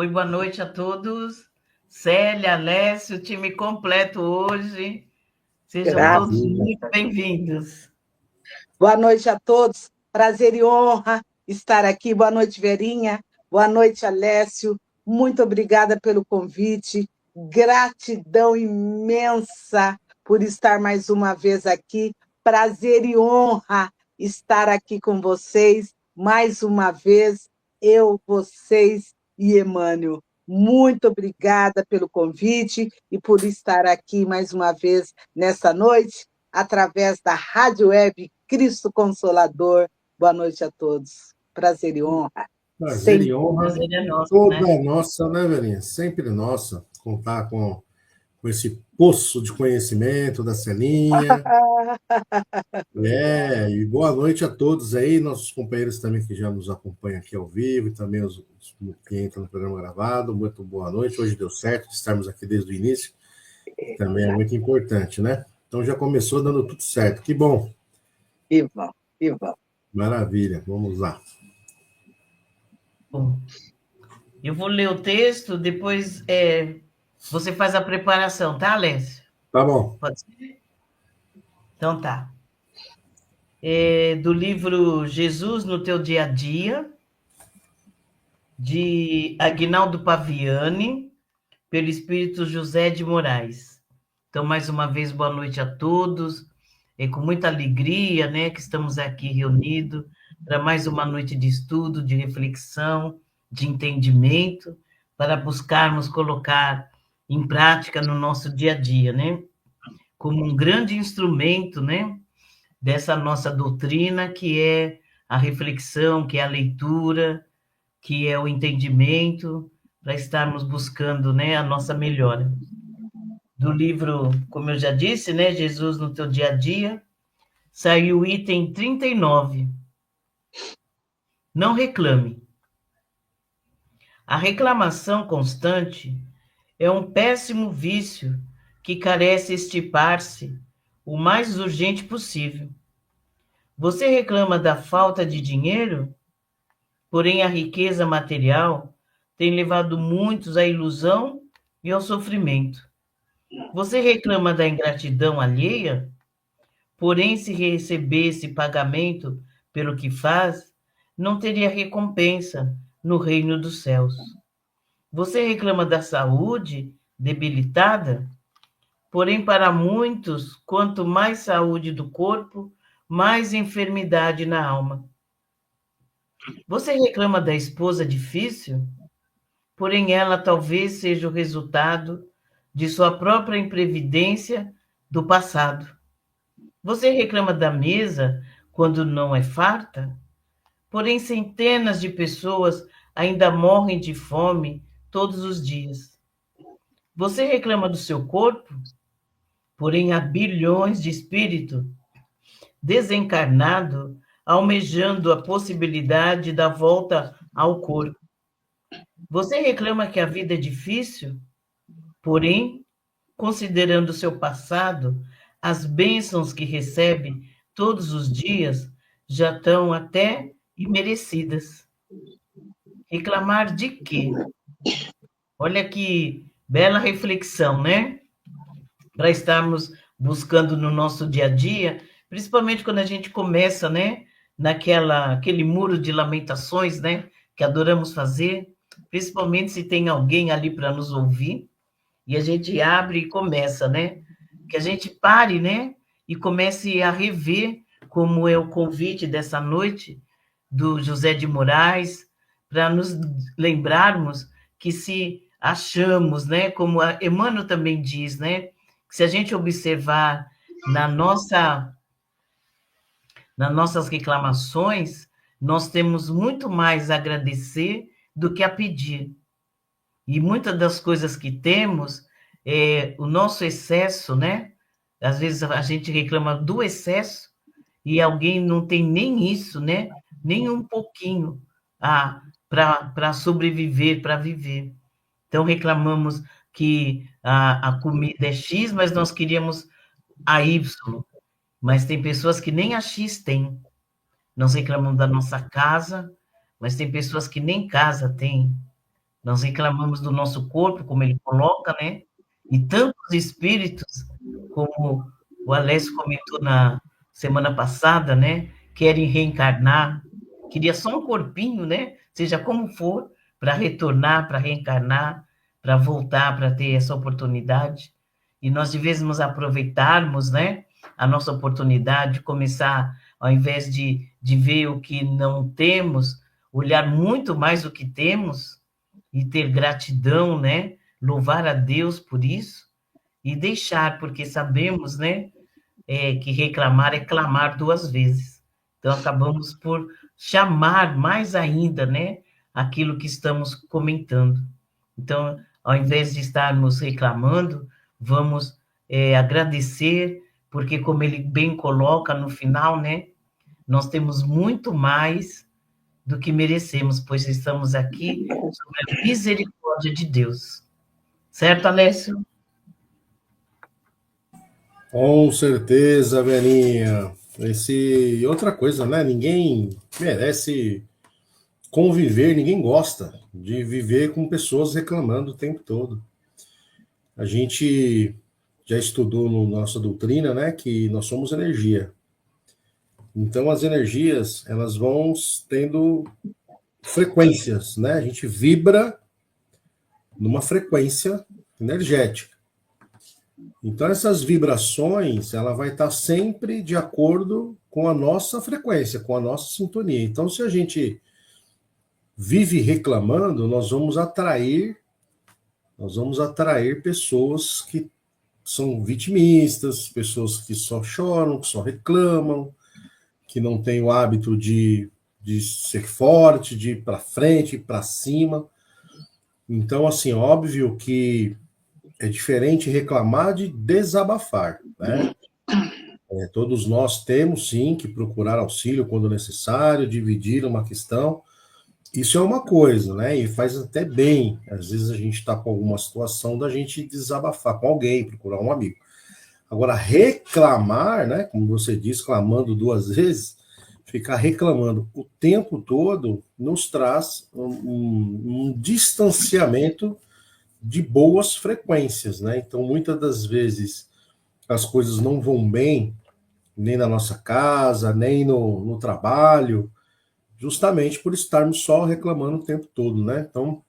Oi, boa noite a todos. Célia, Alessio, time completo hoje. Sejam todos Graças. muito bem-vindos. Boa noite a todos. Prazer e honra estar aqui. Boa noite, Verinha. Boa noite, Alessio. Muito obrigada pelo convite. Gratidão imensa por estar mais uma vez aqui. Prazer e honra estar aqui com vocês mais uma vez, eu, vocês e Emmanuel. Muito obrigada pelo convite e por estar aqui mais uma vez nessa noite através da Rádio Web Cristo Consolador. Boa noite a todos. Prazer e honra. Prazer e Sempre. honra. Prazer é nosso, Toda né? nossa, né, Verinha? Sempre nossa. Contar com esse poço de conhecimento da Celinha. E boa noite a todos aí, nossos companheiros também que já nos acompanham aqui ao vivo, e também os que entram no programa gravado. Muito boa noite. Hoje deu certo de estarmos aqui desde o início. Também é muito importante, né? Então já começou dando tudo certo. Que bom. E vão, e vão. Maravilha. Vamos lá. Bom, eu vou ler o texto, depois você faz a preparação, tá, Alessio? Tá bom. Pode ser? Então tá. Do livro Jesus no Teu Dia a Dia, de Aguinaldo Paviani, pelo Espírito José de Moraes. Então, mais uma vez, boa noite a todos. É com muita alegria, né, que estamos aqui reunidos para mais uma noite de estudo, de reflexão, de entendimento, para buscarmos colocar em prática no nosso dia a dia, né, como um grande instrumento, né, dessa nossa doutrina, que é a reflexão, que é a leitura, que é o entendimento, para estarmos buscando, né, a nossa melhora. Do livro, como eu já disse, né, Jesus no Teu Dia a Dia, saiu o item 39. Não reclame. A reclamação constante é um péssimo vício que carece extirpar-se o mais urgente possível. Você reclama da falta de dinheiro? Porém, a riqueza material tem levado muitos à ilusão e ao sofrimento. Você reclama da ingratidão alheia? Porém, se recebesse pagamento pelo que faz, não teria recompensa no reino dos céus. Você reclama da saúde debilitada? Porém, para muitos, quanto mais saúde do corpo, mais enfermidade na alma. Você reclama da esposa difícil? Porém, ela talvez seja o resultado de sua própria imprevidência do passado. Você reclama da mesa quando não é farta? Porém, centenas de pessoas ainda morrem de fome todos os dias. Você reclama do seu corpo? Porém, há bilhões de espíritos desencarnados almejando a possibilidade da volta ao corpo. Você reclama que a vida é difícil? Porém, considerando o seu passado, as bênçãos que recebe todos os dias já estão até imerecidas. Reclamar de quê? Olha que bela reflexão, né? Para estarmos buscando no nosso dia a dia, principalmente quando a gente começa, né? Aquele muro de lamentações, né? Que adoramos fazer, principalmente se tem alguém ali para nos ouvir, e a gente abre e começa, né? Que a gente pare, né? E comece a rever, como é o convite dessa noite do José de Moraes, para nos lembrarmos que se achamos, né? Como a Emmanuel também diz, né? Que se a gente observar nas nossas reclamações, nós temos muito mais a agradecer do que a pedir. E muitas das coisas que temos, o nosso excesso, né? Às vezes a gente reclama do excesso e alguém não tem nem isso, né? Nem um pouquinho para sobreviver, para viver. Então reclamamos que a comida é X, mas nós queríamos a Y. Mas tem pessoas que nem a X têm. Nós reclamamos da nossa casa, mas tem pessoas que nem casa têm. Nós reclamamos do nosso corpo, como ele coloca, né? E tantos espíritos, como o Alessio comentou na semana passada, né? Querem reencarnar, queria só um corpinho, né? Seja como for, para retornar, para reencarnar, para voltar, para ter essa oportunidade. E nós devemos aproveitarmos, né? A nossa oportunidade, começar, ao invés de ver o que não temos, olhar muito mais o que temos e ter gratidão, né? Louvar a Deus por isso e deixar, porque sabemos, né? Que reclamar é clamar duas vezes. Então, acabamos por chamar mais ainda, né? Aquilo que estamos comentando. Então, ao invés de estarmos reclamando, vamos agradecer, porque, como ele bem coloca no final, né? Nós temos muito mais do que merecemos, pois estamos aqui sob a misericórdia de Deus. Certo, Alessio? Com certeza, velhinha. Outra coisa, né? Ninguém merece conviver, ninguém gosta de viver com pessoas reclamando o tempo todo. A gente já estudou na nossa doutrina, né, que nós somos energia. Então as energias, elas vão tendo frequências, né? A gente vibra numa frequência energética. Então essas vibrações, ela vai estar sempre de acordo com a nossa frequência, com a nossa sintonia. Então se a gente vive reclamando, nós vamos atrair pessoas que são vitimistas, pessoas que só choram, que só reclamam, que não têm o hábito de ser forte, de ir para frente, para cima. Então, assim, óbvio que é diferente reclamar de desabafar, né? Todos nós temos, sim, que procurar auxílio quando necessário, dividir uma questão. Isso é uma coisa, né? E faz até bem. Às vezes a gente está com alguma situação da gente desabafar com alguém, procurar um amigo. Agora, reclamar, né? Como você diz, clamando duas vezes, ficar reclamando o tempo todo nos traz um distanciamento de boas frequências, né? Então, muitas das vezes as coisas não vão bem, nem na nossa casa, nem no trabalho, justamente por estarmos só reclamando o tempo todo, né? Então,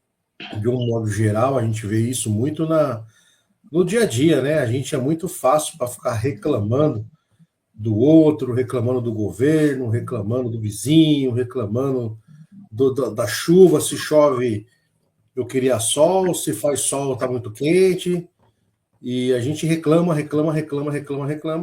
de um modo geral, a gente vê isso muito no dia a dia, né? A gente é muito fácil para ficar reclamando do outro, reclamando do governo, reclamando do vizinho, reclamando da chuva, se chove eu queria sol, se faz sol tá muito quente, e a gente reclama,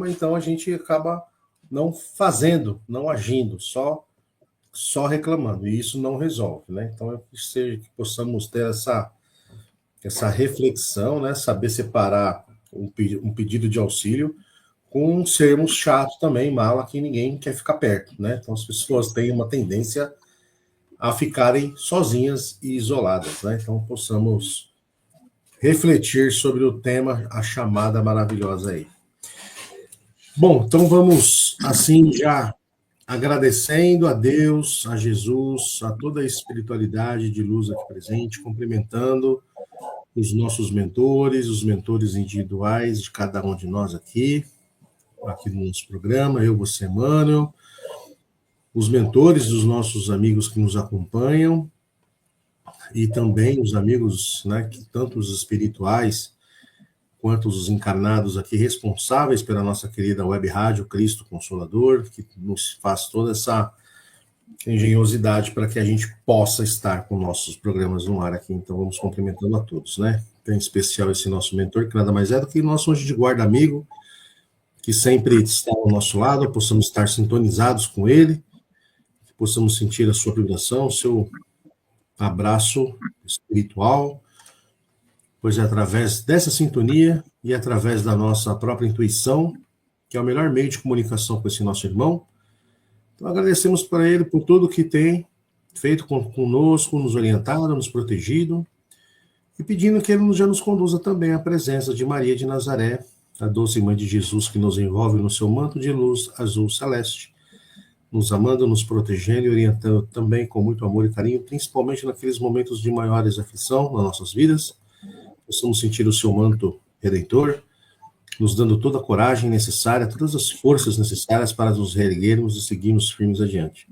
então a gente acaba não fazendo, não agindo, só reclamando, e isso não resolve, né? Então, que possamos ter essa reflexão, né? Saber separar um pedido de auxílio com sermos chatos também, mala, que ninguém quer ficar perto, né? Então, as pessoas têm uma tendência a ficarem sozinhas e isoladas, né? Então, possamos refletir sobre o tema, a chamada maravilhosa aí. Bom, então vamos, assim, já agradecendo a Deus, a Jesus, a toda a espiritualidade de luz aqui presente, cumprimentando os nossos mentores, os mentores individuais de cada um de nós aqui no nosso programa, eu, você, Emmanuel, os mentores dos nossos amigos que nos acompanham e também os amigos, né, que tanto os espirituais quanto os encarnados aqui responsáveis pela nossa querida web rádio Cristo Consolador, que nos faz toda essa engenhosidade para que a gente possa estar com nossos programas no ar aqui. Então vamos cumprimentando a todos, né? Em especial esse nosso mentor, que nada mais é do que nosso anjo de guarda amigo, que sempre está ao nosso lado, possamos estar sintonizados com ele, que possamos sentir a sua vibração, o seu abraço espiritual, pois é através dessa sintonia e através da nossa própria intuição, que é o melhor meio de comunicação com esse nosso irmão. Então agradecemos para ele por tudo que tem feito conosco, nos orientado, nos protegido, e pedindo que ele já nos conduza também à presença de Maria de Nazaré, a doce mãe de Jesus, que nos envolve no seu manto de luz azul celeste, nos amando, nos protegendo e orientando também com muito amor e carinho, principalmente naqueles momentos de maiores aflição nas nossas vidas. Possamos sentir o seu manto redentor, nos dando toda a coragem necessária, todas as forças necessárias para nos reerguermos e seguirmos firmes adiante.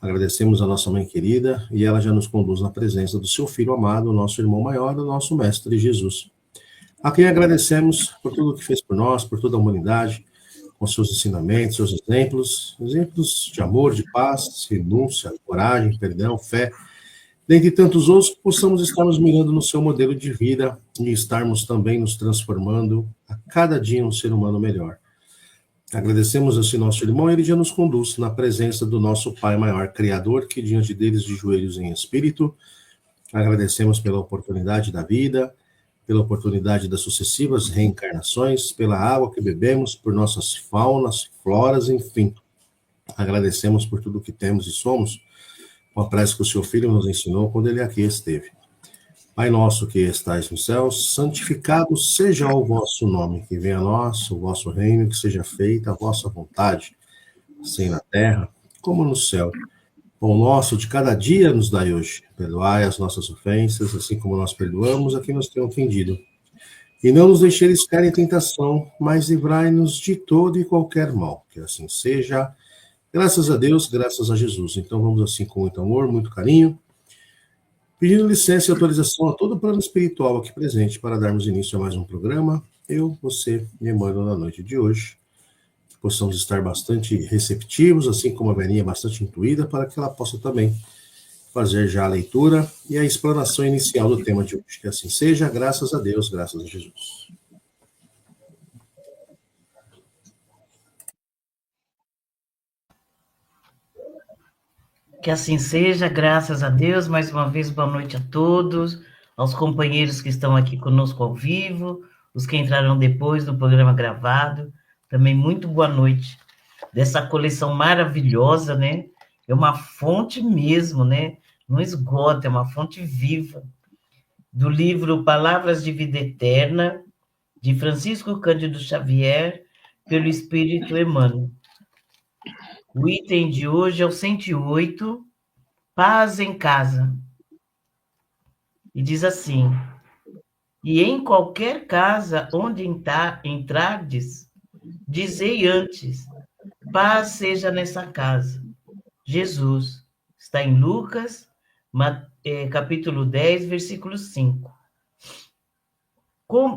Agradecemos a nossa mãe querida e ela já nos conduz na presença do seu filho amado, o nosso irmão maior, o nosso mestre Jesus. A quem agradecemos por tudo que fez por nós, por toda a humanidade, com seus ensinamentos, seus exemplos de amor, de paz, renúncia, coragem, perdão, fé, dentre tantos outros, possamos estar nos mirando no seu modelo de vida e estarmos também nos transformando a cada dia um ser humano melhor. Agradecemos a esse nosso irmão, ele já nos conduz na presença do nosso Pai maior, Criador, que diante deles de joelhos em espírito, agradecemos pela oportunidade da vida, pela oportunidade das sucessivas reencarnações, pela água que bebemos, por nossas faunas, floras, enfim. Agradecemos por tudo que temos e somos, com a prece que o seu Filho nos ensinou quando ele aqui esteve. Pai nosso que estais nos céus, santificado seja o vosso nome, que venha a nós o vosso reino, que seja feita a vossa vontade, assim na terra como no céu. Pão nosso de cada dia nos dai hoje. Perdoai as nossas ofensas, assim como nós perdoamos a quem nos tem ofendido. E não nos deixeis cair em tentação, mas livrai-nos de todo e qualquer mal. Que assim seja. Graças a Deus, graças a Jesus. Então vamos assim com muito amor, muito carinho, pedindo licença e autorização a todo o plano espiritual aqui presente para darmos início a mais um programa. Eu, você e Emmanuel na noite de hoje. Que possamos estar bastante receptivos, assim como a velhinha bastante intuída, para que ela possa também fazer já a leitura e a explanação inicial do tema de hoje. Que assim seja, graças a Deus, graças a Jesus. Que assim seja, graças a Deus. Mais uma vez, boa noite a todos, aos companheiros que estão aqui conosco ao vivo, os que entrarão depois no programa gravado. Também muito boa noite. Dessa coleção maravilhosa, né? É uma fonte mesmo, né? Não esgota, é uma fonte viva. Do livro Palavras de Vida Eterna, de Francisco Cândido Xavier, pelo Espírito Emmanuel. O item de hoje é o 108, Paz em Casa. E diz assim: e em qualquer casa onde entrardes, dizei antes, paz seja nessa casa. Jesus. Está em Lucas, capítulo 10, versículo 5.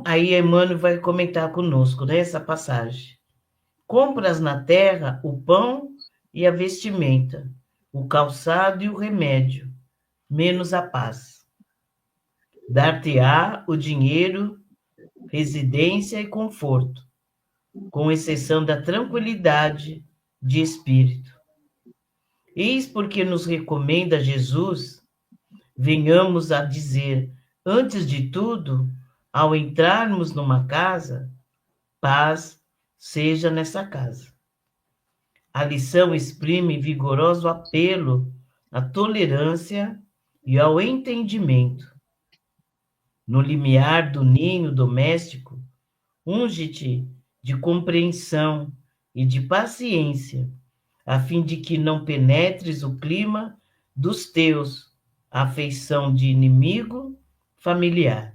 Aí Emmanuel vai comentar conosco, né, essa passagem. Compras na terra o pão e a vestimenta, o calçado e o remédio, menos a paz. Dar-te-á o dinheiro, residência e conforto, com exceção da tranquilidade de espírito. Eis porque nos recomenda Jesus, venhamos a dizer, antes de tudo, ao entrarmos numa casa, paz seja nessa casa. A lição exprime vigoroso apelo à tolerância e ao entendimento. No limiar do ninho doméstico, unge-te de compreensão e de paciência, a fim de que não penetres o clima dos teus, a afeição de inimigo familiar.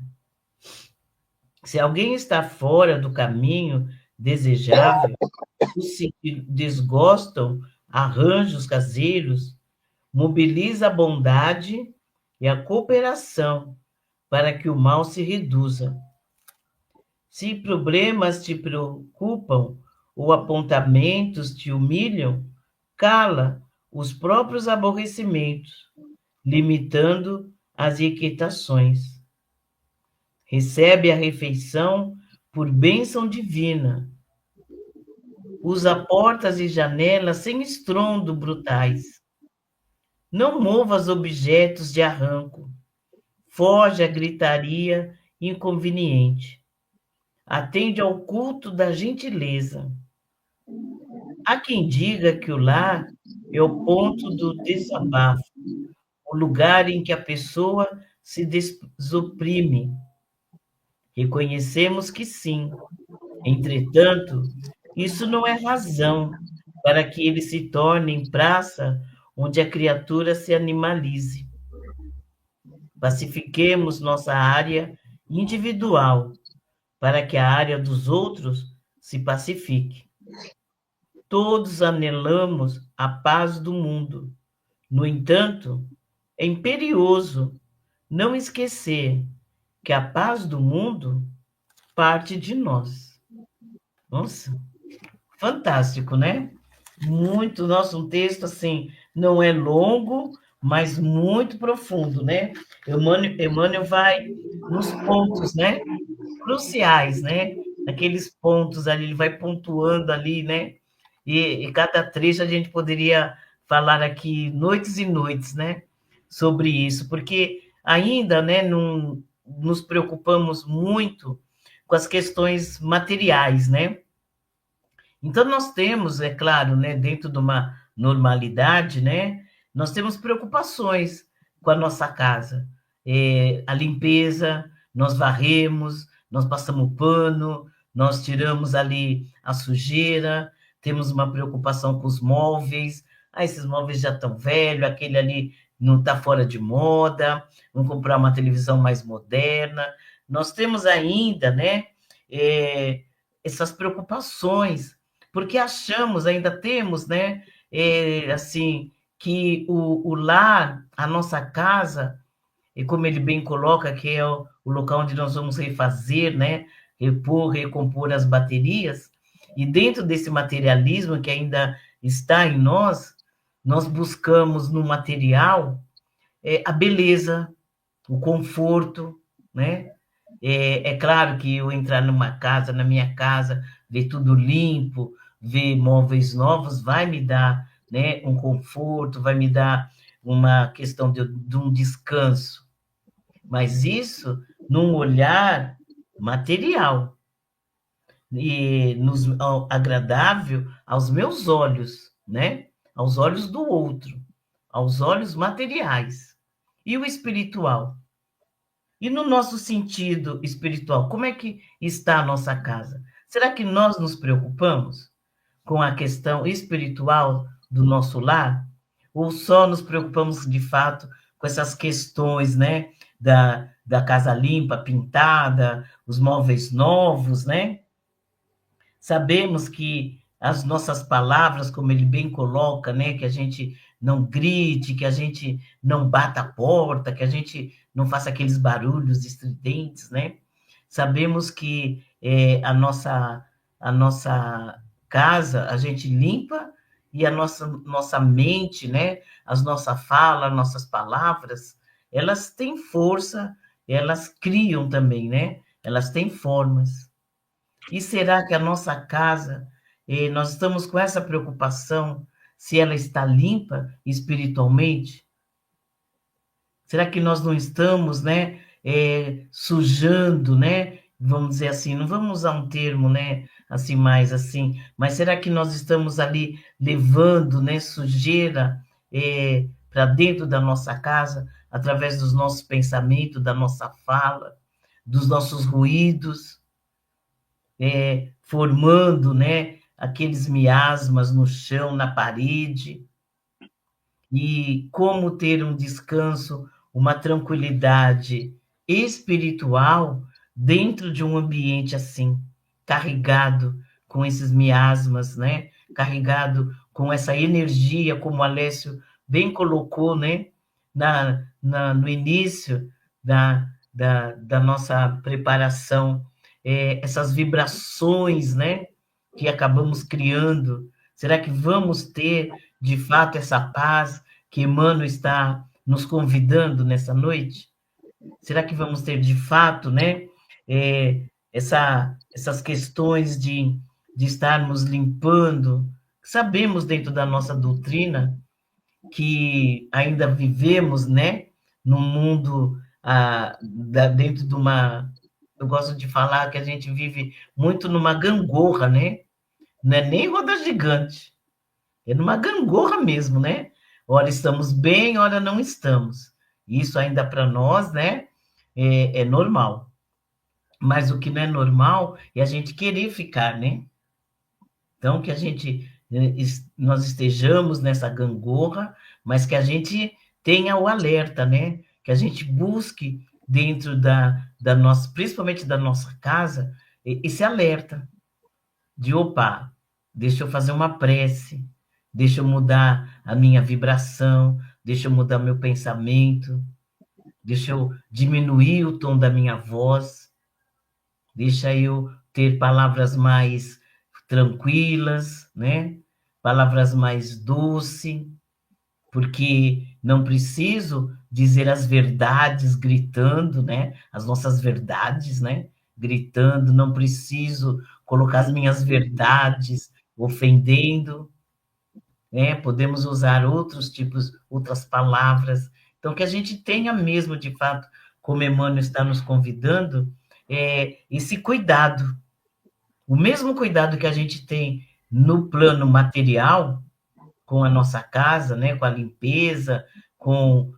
Se alguém está fora do caminho desejável, os se desgostam arranjos caseiros, mobiliza a bondade e a cooperação para que o mal se reduza. Se problemas te preocupam ou apontamentos te humilham, cala os próprios aborrecimentos, limitando as inquietações. Recebe a refeição por bênção divina. Usa portas e janelas sem estrondo brutais. Não movas objetos de arranco. Foge à gritaria inconveniente. Atende ao culto da gentileza. Há quem diga que o lar é o ponto do desabafo, o lugar em que a pessoa se desoprime. Reconhecemos que sim. Entretanto, isso não é razão para que ele se torne praça onde a criatura se animalize. Pacifiquemos nossa área individual, para que a área dos outros se pacifique. Todos anelamos a paz do mundo. No entanto, é imperioso não esquecer que a paz do mundo parte de nós. Nossa, fantástico, né? Muito, nossa, um texto assim, não é longo, mas muito profundo, né? Emmanuel vai nos pontos, né? Cruciais, né? Naqueles pontos ali, ele vai pontuando ali, né? E cada trecho a gente poderia falar aqui noites e noites, né? Sobre isso, porque ainda, né, não nos preocupamos muito com as questões materiais, né? Então, nós temos, é claro, né, dentro de uma normalidade, né, nós temos preocupações com a nossa casa. A limpeza, nós varremos, nós passamos pano, nós tiramos ali a sujeira, temos uma preocupação com os móveis. Ah, esses móveis já estão velhos, aquele ali não está fora de moda, vamos comprar uma televisão mais moderna. Nós temos ainda, né, essas preocupações porque achamos, ainda temos, né, assim, que o lar, a nossa casa, e como ele bem coloca, que é o local onde nós vamos refazer, né, repor, recompor as baterias, e dentro desse materialismo que ainda está em nós, nós buscamos no material a beleza, o conforto, né? É claro que eu entrar numa casa, na minha casa, ver tudo limpo, ver móveis novos, vai me dar, né, um conforto, vai me dar uma questão de um descanso. Mas isso num olhar material e agradável aos meus olhos, né? Aos olhos do outro, aos olhos materiais. E o espiritual? E no nosso sentido espiritual, como é que está a nossa casa? Será que nós nos preocupamos com a questão espiritual do nosso lar? Ou só nos preocupamos, de fato, com essas questões, né? Da casa limpa, pintada, os móveis novos, né? Sabemos que as nossas palavras, como ele bem coloca, né, que a gente não grite, que a gente não bata a porta, que a gente não faça aqueles barulhos estridentes, né? Sabemos que a nossa casa a gente limpa e a nossa mente, né, as nossa fala, nossas palavras, elas têm força, elas criam também, né? Elas têm formas. E será que a nossa casa, nós estamos com essa preocupação se ela está limpa espiritualmente? Será que nós não estamos, né, sujando, né? Vamos dizer assim, não vamos usar um termo, né, assim mais assim, mas será que nós estamos ali levando, né, sujeira para dentro da nossa casa através dos nossos pensamentos, da nossa fala, dos nossos ruídos? Formando, né, aqueles miasmas no chão, na parede, e como ter um descanso, uma tranquilidade espiritual dentro de um ambiente assim, carregado com esses miasmas, né, carregado com essa energia, como o Alessio bem colocou, né, no início da nossa preparação, essas vibrações, né, que acabamos criando. Será que vamos ter, de fato, essa paz que Emmanuel está nos convidando nessa noite? Será que vamos ter, de fato, né, essas questões de estarmos limpando? Sabemos, dentro da nossa doutrina, que ainda vivemos, né, num mundo dentro de uma... Eu gosto de falar que a gente vive muito numa gangorra, né? Não é nem roda gigante, é numa gangorra mesmo, né? Ora estamos bem, ora não estamos. Isso ainda para nós, né, é normal. Mas o que não é normal é a gente querer ficar, né? Então, que a gente nós estejamos nessa gangorra, mas que a gente tenha o alerta, né? Que a gente busque dentro da nossa, principalmente da nossa casa, esse alerta de, opa, deixa eu fazer uma prece, deixa eu mudar a minha vibração, deixa eu mudar meu pensamento, deixa eu diminuir o tom da minha voz, deixa eu ter palavras mais tranquilas, né? Palavras mais doces, porque não preciso dizer as verdades gritando, né? As nossas verdades, né? Gritando, não preciso colocar as minhas verdades ofendendo, né? Podemos usar outros tipos, outras palavras. Então, que a gente tenha mesmo, de fato, como Emmanuel está nos convidando, esse cuidado. O mesmo cuidado que a gente tem no plano material, com a nossa casa, né, com a limpeza, com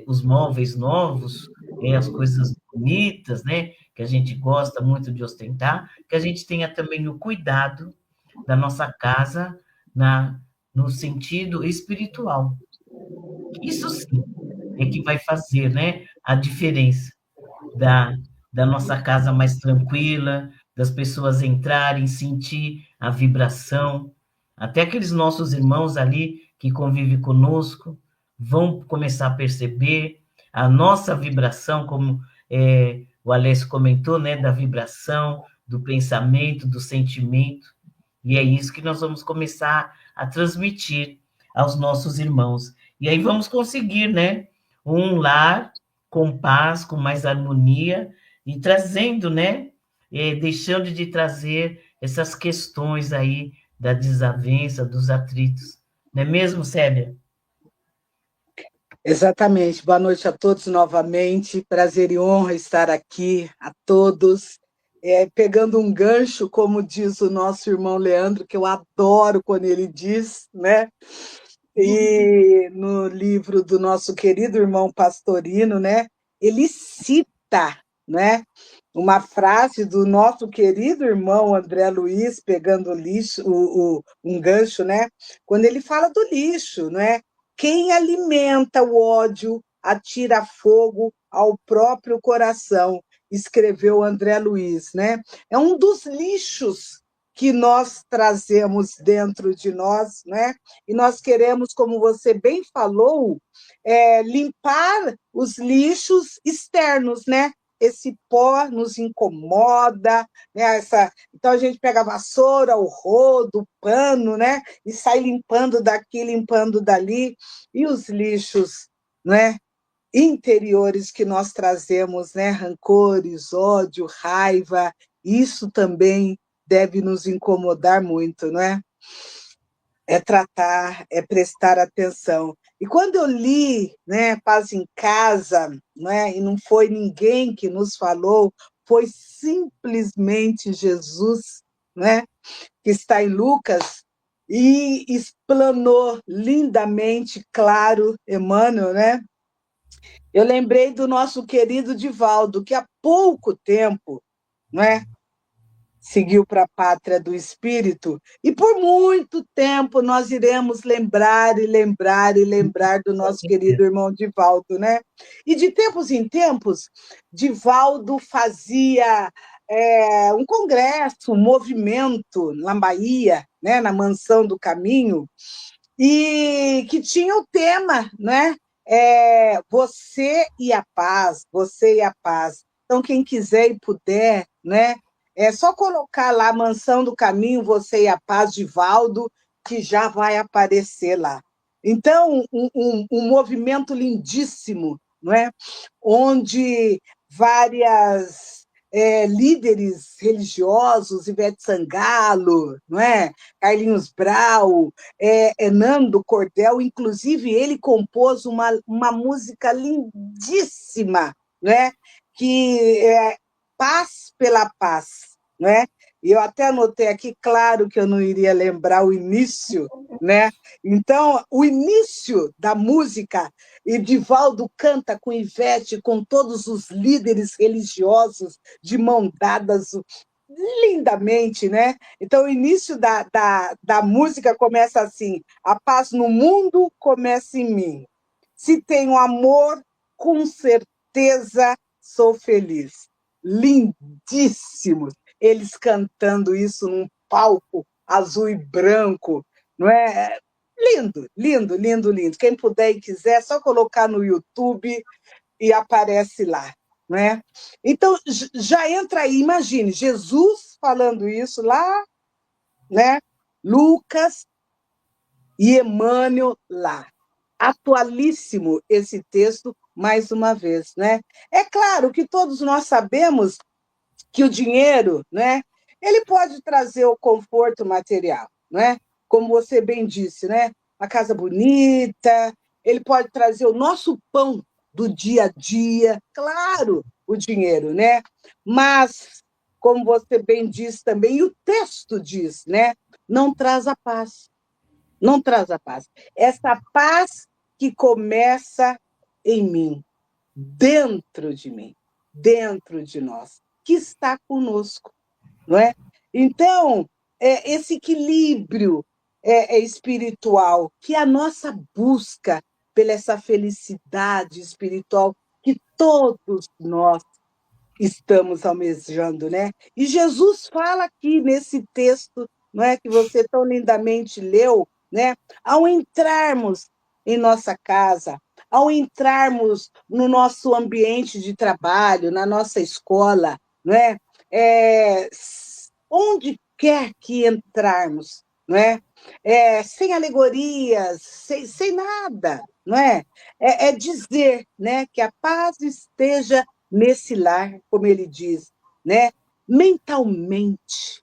os móveis novos, as coisas bonitas, né, que a gente gosta muito de ostentar, que a gente tenha também o cuidado da nossa casa no sentido espiritual. Isso sim é que vai fazer, né, a diferença da, da nossa casa mais tranquila, das pessoas entrarem, sentir a vibração. Até aqueles nossos irmãos ali que convivem conosco vão começar a perceber a nossa vibração, como o Alessio comentou, né, da vibração, do pensamento, do sentimento. E é isso que nós vamos começar a transmitir aos nossos irmãos. E aí vamos conseguir, né, um lar com paz, com mais harmonia, e trazendo, né, deixando de trazer essas questões aí da desavença, dos atritos. Não é mesmo, Célia? Exatamente. Boa noite a todos novamente. Prazer e honra estar aqui a todos. Pegando um gancho, como diz o nosso irmão Leandro, que eu adoro quando ele diz, né? E no livro do nosso querido irmão Pastorino, né? Ele cita, né? Uma frase do nosso querido irmão André Luiz, pegando o lixo, um gancho, né? Quando ele fala do lixo, né? Quem alimenta o ódio atira fogo ao próprio coração, escreveu André Luiz, né? É um dos lixos que nós trazemos dentro de nós, né? E nós queremos, como você bem falou, limpar os lixos externos, né? Esse pó nos incomoda, né? Então a gente pega a vassoura, o rodo, o pano, né? E sai limpando daqui, limpando dali, e os lixos, né? Interiores que nós trazemos, né? Rancores, ódio, raiva, isso também deve nos incomodar muito, não é? É tratar, é prestar atenção. E quando eu li, né, Paz em Casa, né, e não foi ninguém que nos falou, foi simplesmente Jesus, né, que está em Lucas, e explanou lindamente, claro, Emmanuel, né? Eu lembrei do nosso querido Divaldo, que há pouco tempo, não é, seguiu para a pátria do espírito, e por muito tempo nós iremos lembrar e lembrar e lembrar do nosso querido irmão Divaldo, né? E de tempos em tempos, Divaldo fazia um congresso, um movimento na Bahia, né, na Mansão do Caminho, e que tinha o tema, né? Você e a paz, você e a paz. Então, quem quiser e puder, né? É só colocar lá Mansão do Caminho, Você e a Paz, de Valdo, que já vai aparecer lá. Então, um movimento lindíssimo, não é? Onde várias líderes religiosos, Ivete Sangalo, não é? Carlinhos Brau, Nando Cordel, inclusive ele compôs uma música lindíssima, né? Que é Paz pela Paz, né? E eu até anotei aqui, claro que eu não iria lembrar o início, né? Então, o início da música, e Divaldo canta com Ivete, com todos os líderes religiosos, de mão dadas, lindamente, né? Então, o início da música começa assim: a paz no mundo começa em mim. Se tenho amor, com certeza sou feliz. Lindíssimos. Eles cantando isso num palco azul e branco, não é? Lindo, lindo, lindo, lindo. Quem puder e quiser, é só colocar no YouTube e aparece lá, não é? Então, já entra aí, imagine, Jesus falando isso lá, né? Lucas e Emmanuel lá. Atualíssimo esse texto, mais uma vez, né? É claro que todos nós sabemos que o dinheiro, né, ele pode trazer o conforto material, né? Como você bem disse, né? A casa bonita, ele pode trazer o nosso pão do dia a dia, claro, o dinheiro, né? Mas, como você bem disse também, e o texto diz, né? Não traz a paz, não traz a paz. Essa paz que começa em mim, dentro de nós, que está conosco, não é? Então, esse equilíbrio espiritual, que é a nossa busca pela essa felicidade espiritual que todos nós estamos almejando, né? E Jesus fala aqui nesse texto, não é, que você tão lindamente leu, né? Ao entrarmos em nossa casa, ao entrarmos no nosso ambiente de trabalho, na nossa escola, não é? Onde quer que entrarmos, não é? Sem alegorias, sem nada, não é? É dizer, né, que a paz esteja nesse lar, como ele diz, né? Mentalmente,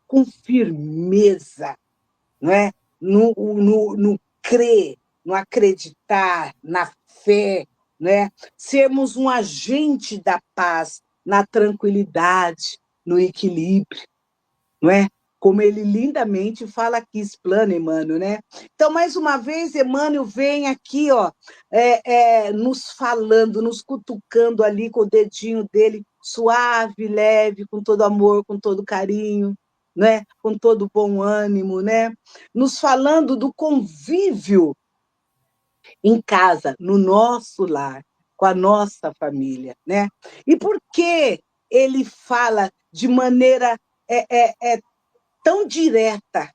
com firmeza, não é? No crer, no acreditar, na fé, né? Sermos um agente da paz, na tranquilidade, no equilíbrio, não é? Como ele lindamente fala aqui, explana Emmanuel, né? Então, mais uma vez, Emmanuel vem aqui, ó, nos falando, nos cutucando ali com o dedinho dele, suave, leve, com todo amor, com todo carinho, né? Com todo bom ânimo, né? Nos falando do convívio em casa, no nosso lar, com a nossa família, né? E por que ele fala de maneira tão direta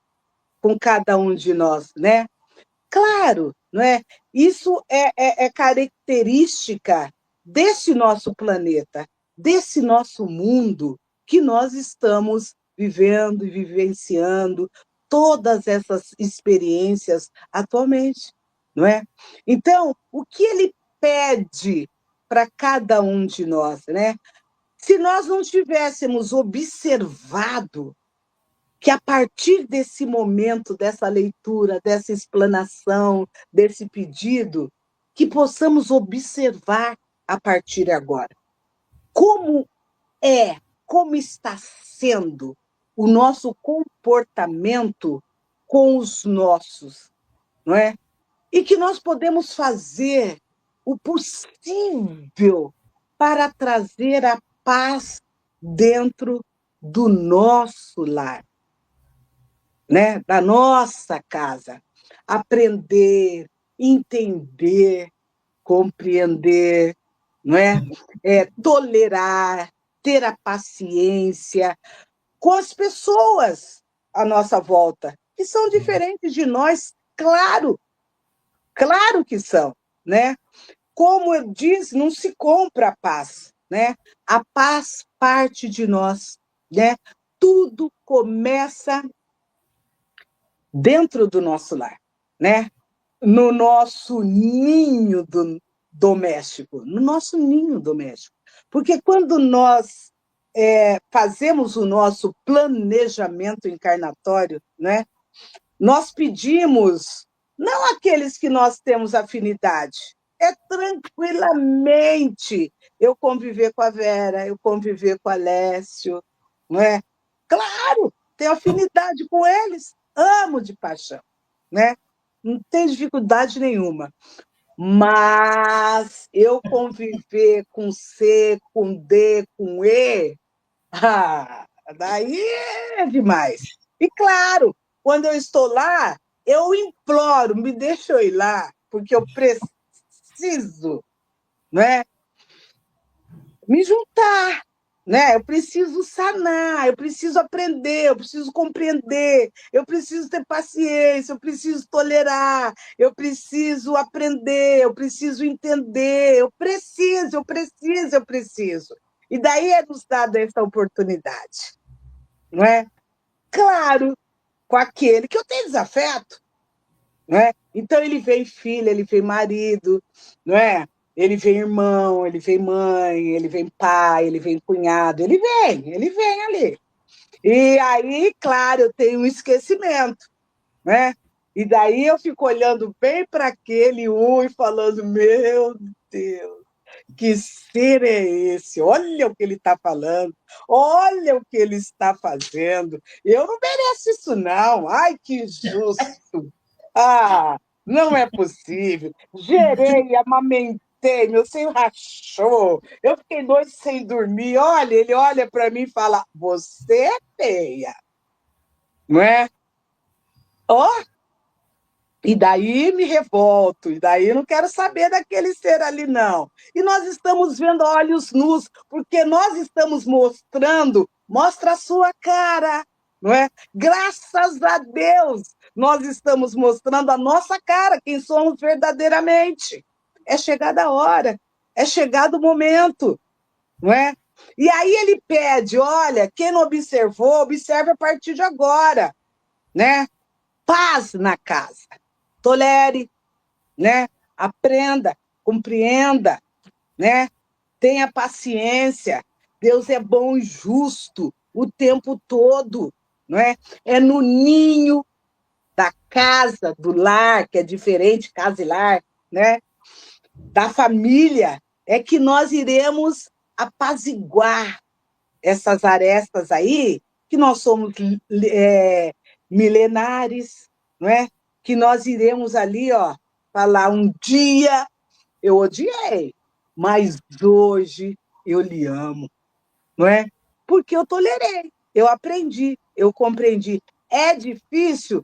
com cada um de nós, né? Claro, não é? Isso é característica desse nosso planeta, desse nosso mundo que nós estamos vivendo e vivenciando todas essas experiências atualmente, não é? Então, o que ele pede para cada um de nós, né? Se nós não tivéssemos observado que a partir desse momento, dessa leitura, dessa explanação, desse pedido, que possamos observar a partir de agora como como está sendo o nosso comportamento com os nossos, não é? E que nós podemos fazer o possível para trazer a paz dentro do nosso lar, né? Da nossa casa. Aprender, entender, compreender, não é? Tolerar, ter a paciência com as pessoas à nossa volta, que são diferentes de nós, claro, claro que são, né? Como eu disse, não se compra a paz, né? A paz parte de nós, né? Tudo começa dentro do nosso lar, né? No nosso ninho doméstico, no nosso ninho doméstico. Porque quando nós fazemos o nosso planejamento encarnatório, né? Nós pedimos, não aqueles que nós temos afinidade, é tranquilamente eu conviver com a Vera, eu conviver com a Lécio, não é? Claro, tenho afinidade com eles, amo de paixão, né? Não tem dificuldade nenhuma. Mas eu conviver com C, com D, com E, Ah, daí é demais. E claro, quando eu estou lá, eu imploro, me deixa eu ir lá, porque eu preciso, né, me juntar, né? Eu preciso sanar, eu preciso aprender, eu preciso compreender, eu preciso ter paciência, eu preciso tolerar, eu preciso aprender, eu preciso entender, eu preciso. E daí é nos dada essa oportunidade, não é? Claro, com aquele que eu tenho desafeto, não é? Então ele vem filho, ele vem marido, não é? Ele vem irmão, ele vem mãe, ele vem pai, ele vem cunhado, ele vem ali. E aí, claro, eu tenho um esquecimento, né? E daí eu fico olhando bem para aquele um e falando, meu Deus, que ser é esse? Olha o que ele está falando, olha o que ele está fazendo. Eu não mereço isso, não. Ai, que justo. Ah, não é possível. Gerei, amamentei, meu seio rachou. Eu fiquei noite sem dormir. Olha, ele olha para mim e fala: Você é feia, não é? Ó, e daí me revolto, e daí não quero saber daquele ser ali, não. E nós estamos vendo a olhos nus, porque nós estamos mostrando, mostra a sua cara, não é? Graças a Deus, nós estamos mostrando a nossa cara, quem somos verdadeiramente. É chegada a hora, é chegado o momento, não é? E aí ele pede, olha, quem não observou, observe a partir de agora, né? Paz na casa. Tolere, né? Aprenda, compreenda, né? Tenha paciência. Deus é bom e justo o tempo todo, não é? É no ninho da casa, do lar, que é diferente, casa e lar, né? Da família, é que nós iremos apaziguar essas arestas aí, que nós somos milenares, não é? Que nós iremos ali, ó, falar um dia eu odiei, mas hoje eu lhe amo, não é? Porque eu tolerei, eu aprendi, eu compreendi. É difícil?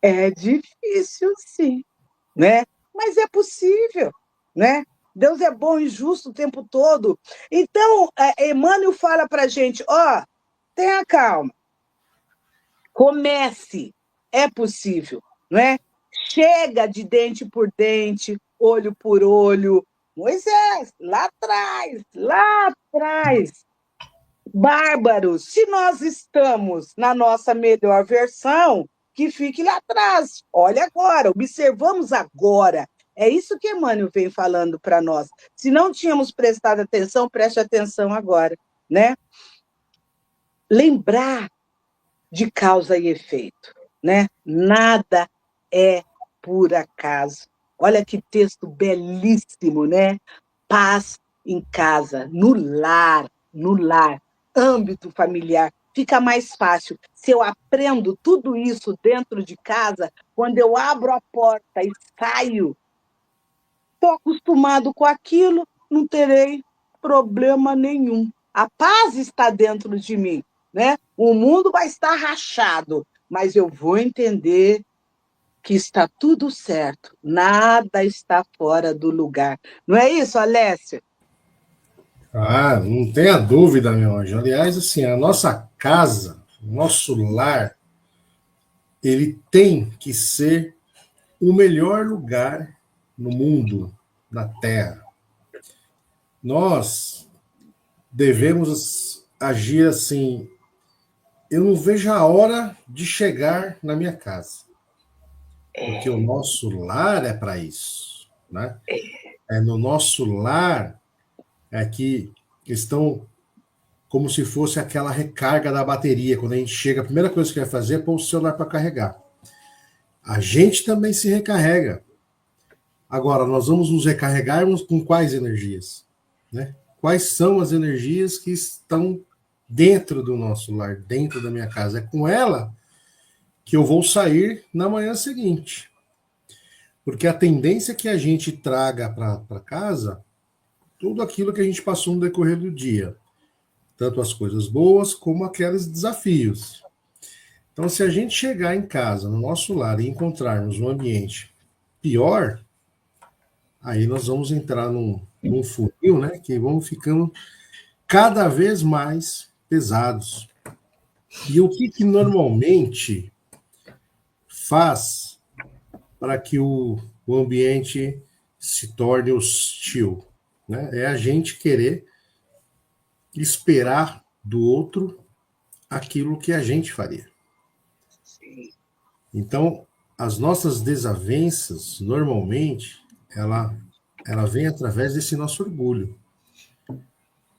É difícil, sim, né? Mas é possível, né? Deus é bom e justo o tempo todo. Então, Emmanuel fala para a gente, ó, tenha calma, comece, é possível, não é? Chega de dente por dente, olho por olho. Moisés, lá atrás, bárbaros, se nós estamos na nossa melhor versão, que fique lá atrás. Olha agora, observamos agora. É isso que Emmanuel vem falando para nós. Se não tínhamos prestado atenção, preste atenção agora, né? Lembrar de causa e efeito, né? Nada é por acaso. Olha que texto belíssimo, né? Paz em casa, no lar, âmbito familiar. Fica mais fácil. Se eu aprendo tudo isso dentro de casa, quando eu abro a porta e saio, estou acostumado com aquilo, não terei problema nenhum. A paz está dentro de mim, né? O mundo vai estar rachado, mas eu vou entender que está tudo certo, nada está fora do lugar. Não é isso, Alessia? Ah, não tenha dúvida, meu anjo. Aliás, assim, a nossa casa, o nosso lar, ele tem que ser o melhor lugar no mundo, na Terra. Nós devemos agir assim. Eu não vejo a hora de chegar na minha casa, porque o nosso lar é para isso, né? É no nosso lar é que estão como se fosse aquela recarga da bateria. Quando a gente chega, a primeira coisa que vai fazer é pôr o celular para carregar. A gente também se recarrega. Agora, nós vamos nos recarregarmos com quais energias? Né? Quais são as energias que estão dentro do nosso lar, dentro da minha casa? É com ela que eu vou sair na manhã seguinte. Porque a tendência é que a gente traga para casa tudo aquilo que a gente passou no decorrer do dia. tanto as coisas boas como aqueles desafios. Então, se a gente chegar em casa, no nosso lar, e encontrarmos um ambiente pior, aí nós vamos entrar num funil, né, que vamos ficando cada vez mais pesados. E o que normalmente faz para que o ambiente se torne hostil, né? É a gente querer esperar do outro aquilo que a gente faria. Então, as nossas desavenças, normalmente, ela vem através desse nosso orgulho.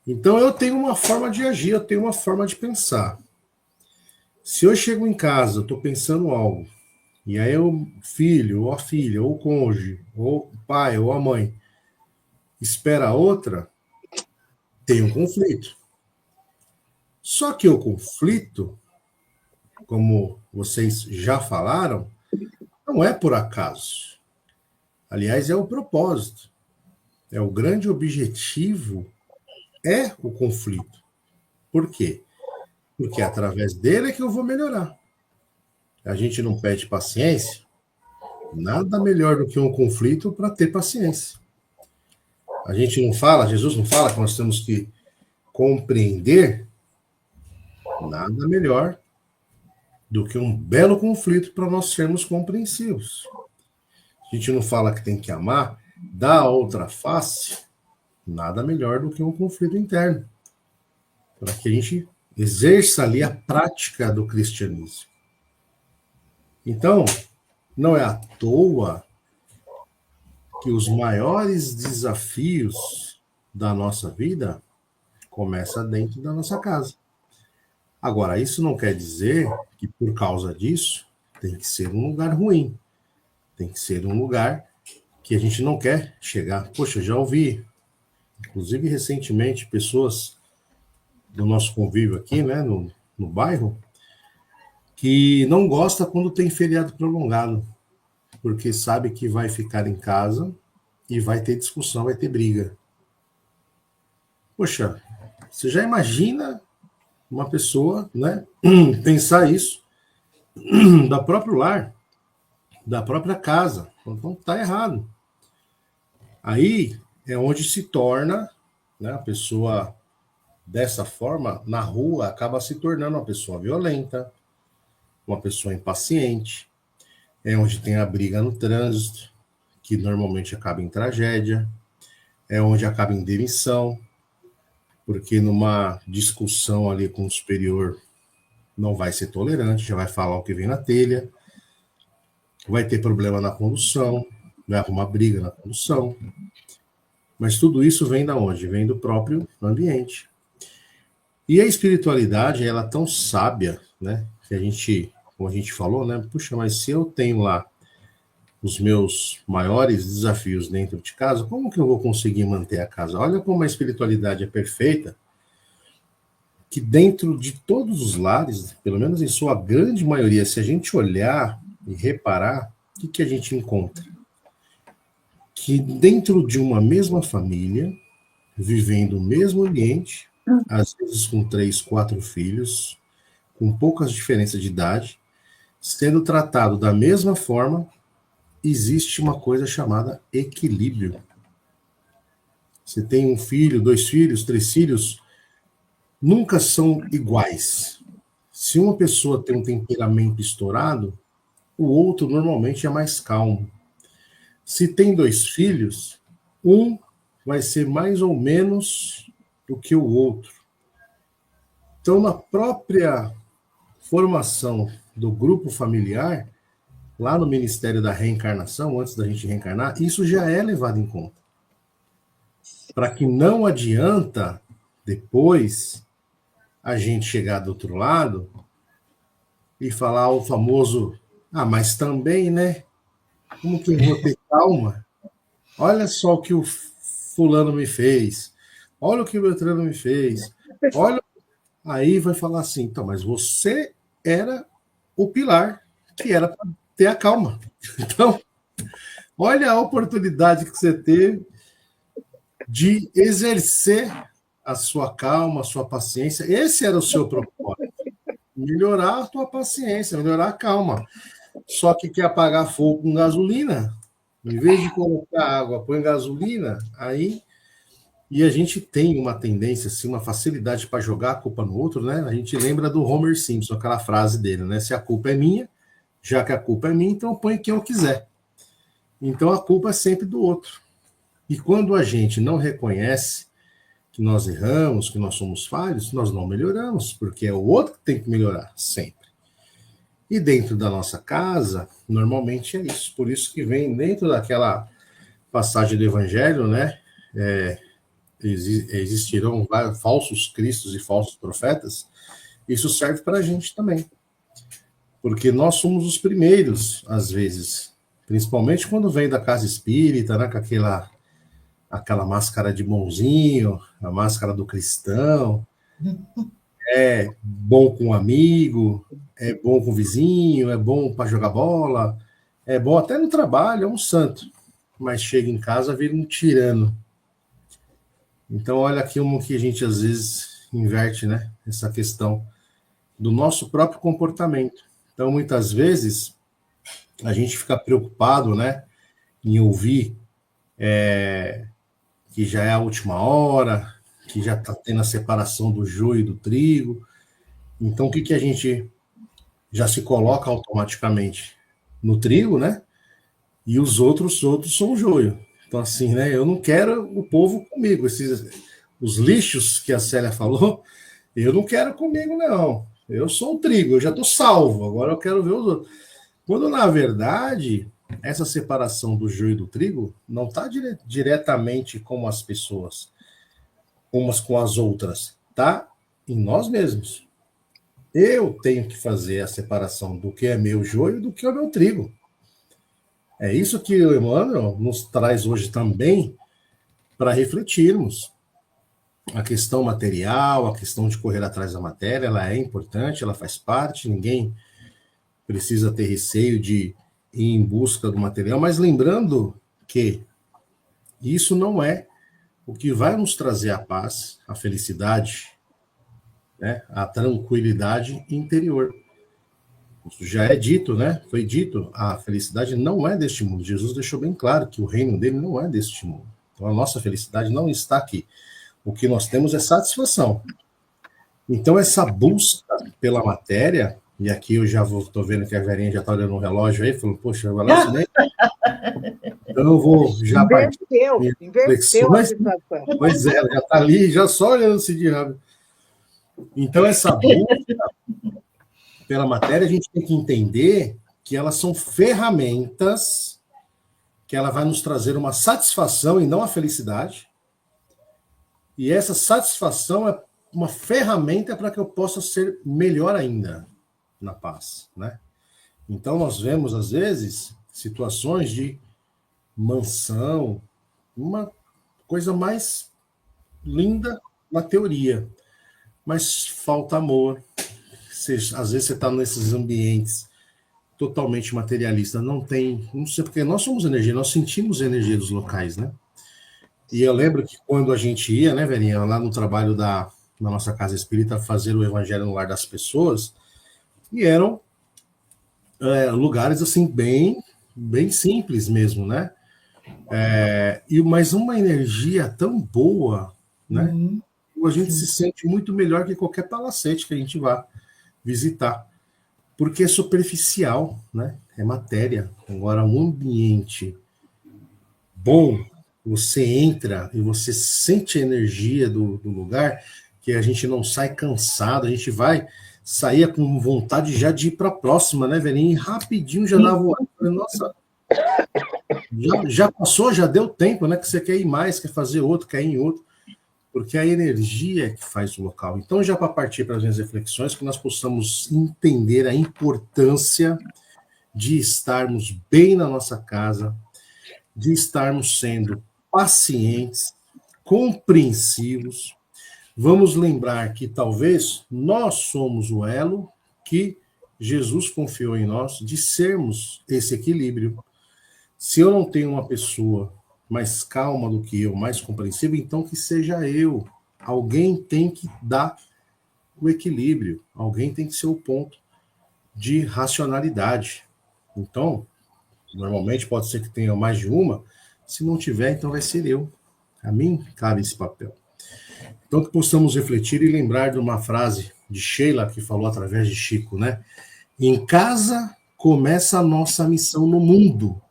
Então, eu tenho uma forma de agir, eu tenho uma forma de pensar. Se eu chego em casa, estou pensando algo, e aí o filho, ou a filha, ou o cônjuge, ou o pai, ou a mãe, espera a outra, tem um conflito. Só que o conflito, como vocês já falaram, não é por acaso. Aliás, é o propósito. É o grande objetivo, é o conflito. Por quê? Porque é através dele é que eu vou melhorar. A gente não pede paciência, nada melhor do que um conflito para ter paciência. A gente não fala, Jesus não fala que nós temos que compreender, nada melhor do que um belo conflito para nós sermos compreensivos. A gente não fala que tem que amar, dar a outra face, nada melhor do que um conflito interno, para que a gente exerça ali a prática do cristianismo. Então, não é à toa que os maiores desafios da nossa vida começam dentro da nossa casa. Agora, isso não quer dizer que por causa disso tem que ser um lugar ruim. Tem que ser um lugar que a gente não quer chegar. Poxa, já ouvi, inclusive recentemente, pessoas do nosso convívio aqui, né, no bairro, que não gosta quando tem feriado prolongado, porque sabe que vai ficar em casa e vai ter discussão, vai ter briga. Poxa, você já imagina uma pessoa, né, pensar isso da próprio lar, da própria casa? Então tá errado. Aí é onde se torna, né, a pessoa dessa forma, na rua, acaba se tornando uma pessoa violenta, uma pessoa impaciente. É onde tem a briga no trânsito, que normalmente acaba em tragédia. É onde acaba em demissão, porque numa discussão ali com o superior não vai ser tolerante, já vai falar o que vem na telha, vai ter problema na condução, vai arrumar briga na condução. Mas tudo isso vem da onde? Vem do próprio ambiente. E a espiritualidade, ela é tão sábia, né? Que a gente, como a gente falou, né? Puxa, mas se eu tenho lá os meus maiores desafios dentro de casa, como que eu vou conseguir manter a casa? Olha como a espiritualidade é perfeita, que dentro de todos os lares, pelo menos em sua grande maioria, se a gente olhar e reparar, o que a gente encontra? Que dentro de uma mesma família, vivendo o mesmo ambiente, às vezes com 3, 4 filhos, com poucas diferenças de idade, sendo tratado da mesma forma, existe uma coisa chamada equilíbrio. Você tem um filho, 2 filhos, 3 filhos, nunca são iguais. Se uma pessoa tem um temperamento estourado, o outro normalmente é mais calmo. Se tem 2 filhos, um vai ser mais ou menos do que o outro. Então, na própria formação do grupo familiar, lá no Ministério da Reencarnação, antes da gente reencarnar, isso já é levado em conta. Para que não adianta, depois, a gente chegar do outro lado e falar o famoso, mas também, né? Como que eu vou ter calma? Olha só o que o fulano me fez. Olha o que o Beltrano me fez. Olha. Aí vai falar assim, então, mas você era o pilar que era para ter a calma. Então, olha a oportunidade que você teve de exercer a sua calma, a sua paciência. Esse era o seu propósito. Melhorar a tua paciência, melhorar a calma. Só que quer apagar fogo com gasolina. Em vez de colocar água, põe gasolina, aí... E a gente tem uma tendência, assim, uma facilidade para jogar a culpa no outro, né? A gente lembra do Homer Simpson, aquela frase dele, né? Se a culpa é minha, já que a culpa é minha, então eu ponho quem eu quiser. Então a culpa é sempre do outro. E quando a gente não reconhece que nós erramos, que nós somos falhos, nós não melhoramos, porque é o outro que tem que melhorar, sempre. E dentro da nossa casa, normalmente é isso. Por isso que vem dentro daquela passagem do Evangelho, né? Existirão falsos cristos e falsos profetas. Isso serve para a gente também. Porque nós somos os primeiros, às vezes. Principalmente quando vem da casa espírita, né? Com aquela máscara de bonzinho, a máscara do cristão. É bom com um amigo, é bom com o vizinho, é bom para jogar bola, é bom até no trabalho, é um santo. Mas chega em casa, vira um tirano. Então, olha aqui como que a gente às vezes inverte, né? Essa questão do nosso próprio comportamento. Então, muitas vezes, a gente fica preocupado, né? Em ouvir que já é a última hora, que já está tendo a separação do joio e do trigo. Então, o que a gente já se coloca automaticamente? No trigo, né? E os outros são o joio. Então, assim, né? Eu não quero o povo comigo. Os lixos que a Célia falou, eu não quero comigo, não. Eu sou um trigo, eu já estou salvo. Agora eu quero ver os outros. Quando, na verdade, essa separação do joio e do trigo não está diretamente com as pessoas, umas com as outras. Está em nós mesmos. Eu tenho que fazer a separação do que é meu joio e do que é meu trigo. É isso que o Emmanuel nos traz hoje também para refletirmos. A questão material, a questão de correr atrás da matéria, ela é importante, ela faz parte, ninguém precisa ter receio de ir em busca do material, mas lembrando que isso não é o que vai nos trazer a paz, a felicidade, né, a tranquilidade interior. Isso já é dito, né? Foi dito, a felicidade não é deste mundo. Jesus deixou bem claro que o reino dele não é deste mundo. Então a nossa felicidade não está aqui. O que nós temos é satisfação. Então essa busca pela matéria, e aqui eu já estou vendo que a Verinha já está olhando no relógio aí, falando, poxa, vai lá, nem... Então eu vou já partir. Inverteu a situação. Pois é, ela já está ali, já só olhando se de rápido. Então essa busca pela matéria, a gente tem que entender que elas são ferramentas que ela vai nos trazer uma satisfação e não a felicidade. E essa satisfação é uma ferramenta para que eu possa ser melhor ainda na paz, né? Então nós vemos às vezes situações de mansão, uma coisa mais linda na teoria, mas falta amor. Às vezes você está nesses ambientes totalmente materialistas, não sei porque nós somos energia, nós sentimos a energia dos locais, né? E eu lembro que quando a gente ia, né, Verinha, lá no trabalho na nossa casa espírita, fazer o evangelho no lar das pessoas, e eram lugares assim bem simples mesmo, né? Mas uma energia tão boa, né? A gente se sente muito melhor que qualquer palacete que a gente vá visitar, porque é superficial, né? É matéria. Agora, um ambiente bom, você entra e você sente a energia do lugar, que a gente não sai cansado, a gente vai sair com vontade já de ir para a próxima, né, velhinho? E rapidinho já dá voado. Nossa, já passou, já deu tempo, né? Que você quer ir mais, quer fazer outro, quer ir em outro. Porque a energia é que faz o local. Então, já para partir para as minhas reflexões, que nós possamos entender a importância de estarmos bem na nossa casa, de estarmos sendo pacientes, compreensivos. Vamos lembrar que talvez nós somos o elo que Jesus confiou em nós de sermos esse equilíbrio. Se eu não tenho uma pessoa mais calma do que eu, mais compreensiva, então que seja eu alguém tem que dar o equilíbrio, alguém tem que ser o ponto de racionalidade. Então, normalmente pode ser que tenha mais de uma, se não tiver, então vai ser eu. A mim cabe esse papel. Então, que possamos refletir e lembrar de uma frase de Sheila, que falou através de Chico, né? Em casa começa a nossa missão no mundo.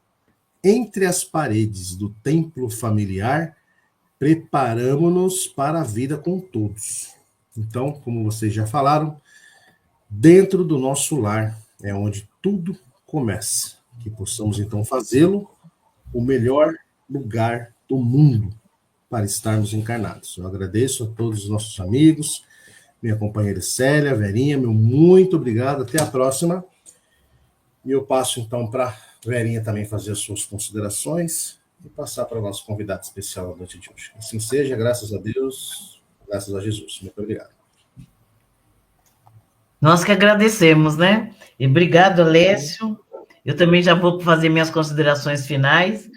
Entre as paredes do templo familiar, preparamos-nos para a vida com todos. Então, como vocês já falaram, dentro do nosso lar é onde tudo começa. Que possamos, então, fazê-lo o melhor lugar do mundo para estarmos encarnados. Eu agradeço a todos os nossos amigos, minha companheira Célia, Verinha, meu muito obrigado, até a próxima. E eu passo, então, para a Verinha também fazer as suas considerações e passar para o nosso convidado especial da noite de hoje. Assim seja, graças a Deus, graças a Jesus. Muito obrigado. Nós que agradecemos, né? E obrigado, Alessio. Eu também já vou fazer minhas considerações finais.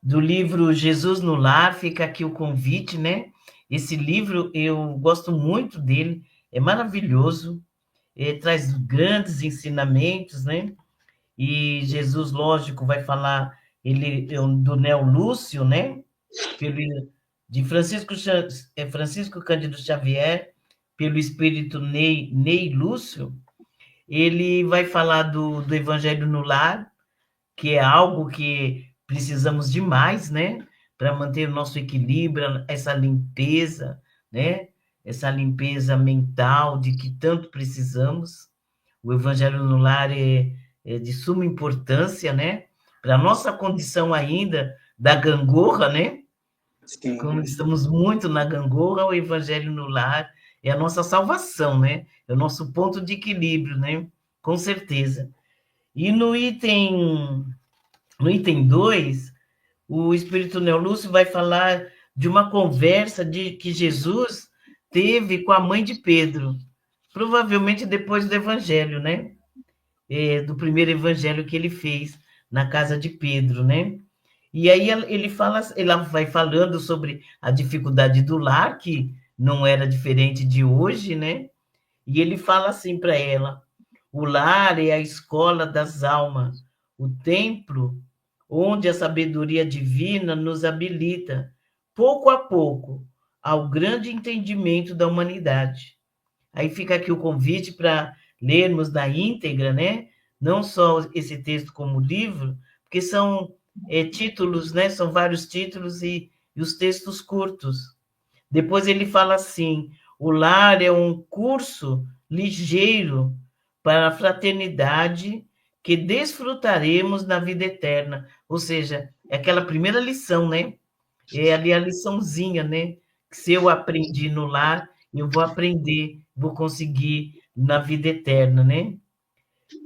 Do livro Jesus no Lar, fica aqui o convite, né? Esse livro, eu gosto muito dele, é maravilhoso, traz grandes ensinamentos, né? E Jesus, lógico, vai falar do Neo Lúcio, né? De Francisco Cândido Xavier, pelo espírito Ney Lúcio. Ele vai falar do Evangelho no Lar, que é algo que precisamos demais, né? Para manter o nosso equilíbrio, essa limpeza, né? Essa limpeza mental de que tanto precisamos. O Evangelho no Lar é de suma importância, né? Para a nossa condição ainda da gangorra, né? Sim. Como estamos muito na gangorra, o Evangelho no Lar é a nossa salvação, né? É o nosso ponto de equilíbrio, né? Com certeza. E no item 2, o Espírito Neolúcio vai falar de uma conversa que Jesus teve com a mãe de Pedro, provavelmente depois do Evangelho, né? Do primeiro Evangelho que ele fez na casa de Pedro, né? E aí ela vai falando sobre a dificuldade do lar, que não era diferente de hoje, né? E ele fala assim para ela: o lar é a escola das almas, o templo onde a sabedoria divina nos habilita, pouco a pouco, ao grande entendimento da humanidade. Aí fica aqui o convite para lermos na íntegra, né? Não só esse texto como livro, porque são títulos, né? São vários títulos e os textos curtos. Depois ele fala assim: o lar é um curso ligeiro para a fraternidade que desfrutaremos na vida eterna. Ou seja, é aquela primeira lição, né? É ali a liçãozinha, né? Que se eu aprendi no lar, eu vou aprender, vou conseguir na vida eterna, né?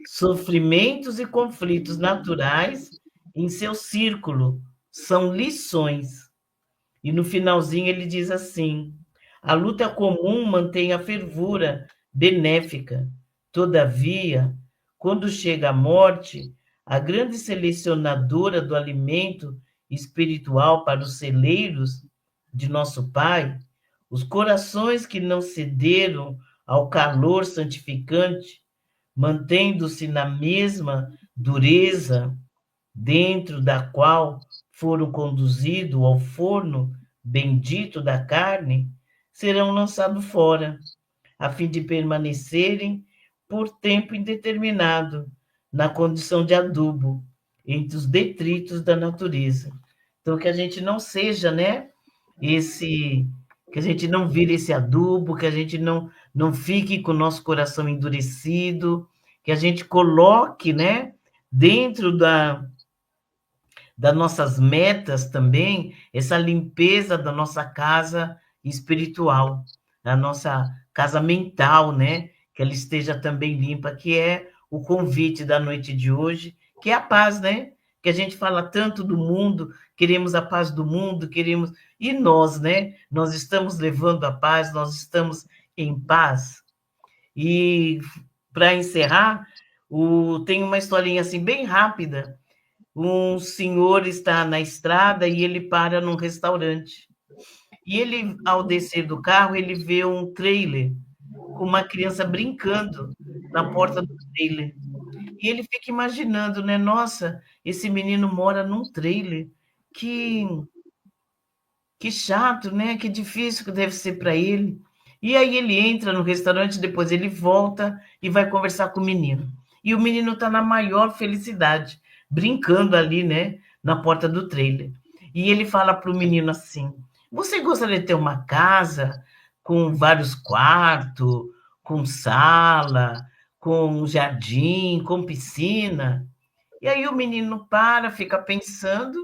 Sofrimentos e conflitos naturais em seu círculo são lições. E no finalzinho ele diz assim: a luta comum mantém a fervura benéfica. Todavia, quando chega a morte, a grande selecionadora do alimento espiritual para os celeiros de nosso Pai, os corações que não cederam ao calor santificante, mantendo-se na mesma dureza dentro da qual foram conduzidos ao forno bendito da carne, serão lançados fora, a fim de permanecerem por tempo indeterminado na condição de adubo entre os detritos da natureza. Então, que a gente não seja, né, que a gente não vire esse adubo, que a gente não fique com o nosso coração endurecido, que a gente coloque, né, dentro das nossas metas também, essa limpeza da nossa casa espiritual, da nossa casa mental, né? Que ela esteja também limpa, que é o convite da noite de hoje, que é a paz, né? Que a gente fala tanto do mundo, queremos a paz do mundo, queremos. E nós, né? Nós estamos levando a paz, nós estamos em paz. E para encerrar, tem uma historinha assim bem rápida. Um senhor está na estrada e ele para num restaurante. E ele, ao descer do carro, ele vê um trailer com uma criança brincando na porta do trailer. E ele fica imaginando, né? Nossa, esse menino mora num trailer. Que, que chato, né? Que difícil que deve ser para ele. E aí ele entra no restaurante, depois ele volta e vai conversar com o menino. E o menino está na maior felicidade, brincando ali, né? Na porta do trailer. E ele fala para o menino assim: Você gostaria de ter uma casa com vários quartos, com sala, com jardim, com piscina? E aí o menino para, fica pensando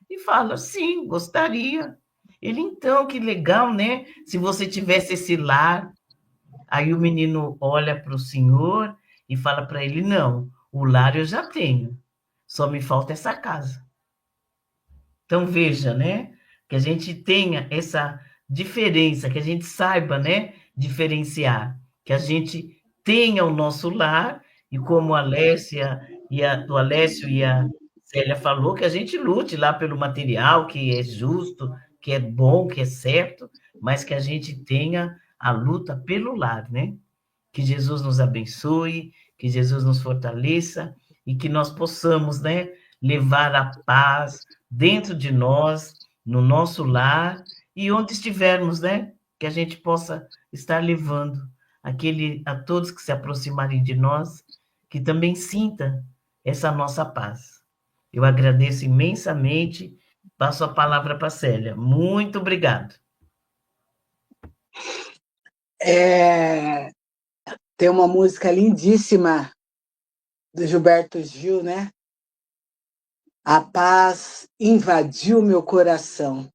e fala: Sim, gostaria. Ele, então, que legal, né? Se você tivesse esse lar. Aí o menino olha para o senhor e fala para ele: Não, o lar eu já tenho, só me falta essa casa. Então veja, né? Que a gente tenha essa diferença, que a gente saiba, né? Diferenciar, que a gente tenha o nosso lar e como a Alessia o Alessio e a Célia falou, que a gente lute lá pelo material que é justo, que é bom, que é certo, mas que a gente tenha a luta pelo lar, né? Que Jesus nos abençoe, que Jesus nos fortaleça e que nós possamos, né, levar a paz dentro de nós, no nosso lar e onde estivermos, né, que a gente possa estar levando a todos que se aproximarem de nós, que também sinta essa nossa paz. Eu agradeço imensamente, passo a palavra para a Célia. Muito obrigado. Tem uma música lindíssima do Gilberto Gil, né? A paz invadiu meu coração.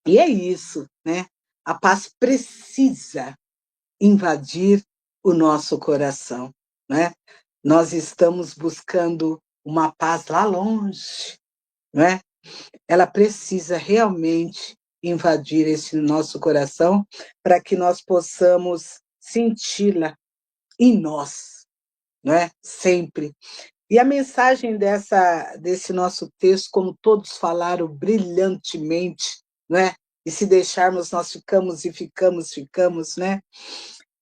E é isso, né? A paz precisa invadir o nosso coração, né? Nós estamos buscando uma paz lá longe, né? Ela precisa realmente invadir esse nosso coração para que nós possamos senti-la em nós, né? Sempre. E a mensagem desse nosso texto, como todos falaram brilhantemente, né? E se deixarmos, nós ficamos e ficamos, né?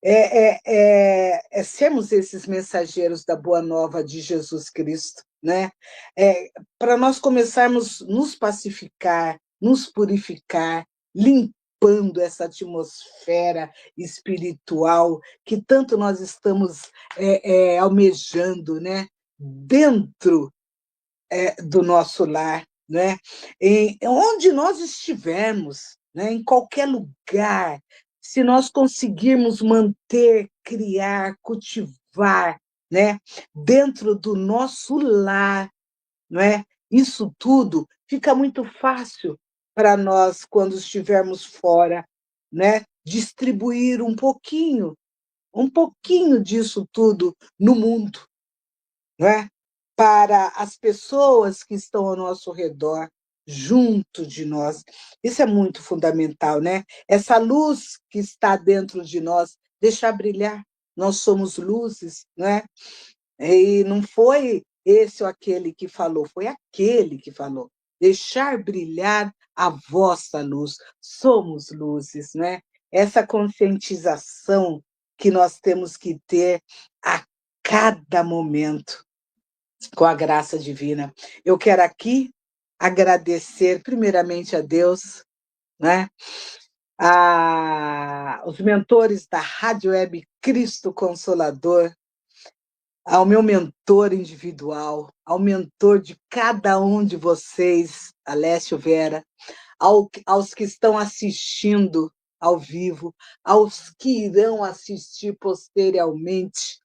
É sermos esses mensageiros da boa nova de Jesus Cristo, né? Para nós começarmos a nos pacificar, nos purificar, limpando essa atmosfera espiritual que tanto nós estamos almejando, né? Dentro do nosso lar, né? Onde nós estivermos, né? Em qualquer lugar, se nós conseguirmos manter, criar, cultivar, né? Dentro do nosso lar, não é? Isso tudo fica muito fácil para nós quando estivermos fora, né? Distribuir um pouquinho disso tudo no mundo, não é? Para as pessoas que estão ao nosso redor, junto de nós. Isso é muito fundamental, né? Essa luz que está dentro de nós, deixar brilhar. Nós somos luzes, não é? E não foi esse ou aquele que falou, foi aquele que falou. Deixar brilhar a vossa luz. Somos luzes, né? Essa conscientização que nós temos que ter a cada momento com a graça divina. Eu quero aqui agradecer primeiramente a Deus, né? Os mentores da Rádio Web Cristo Consolador, ao meu mentor individual, ao mentor de cada um de vocês, Alessio Vera, aos que estão assistindo ao vivo, aos que irão assistir posteriormente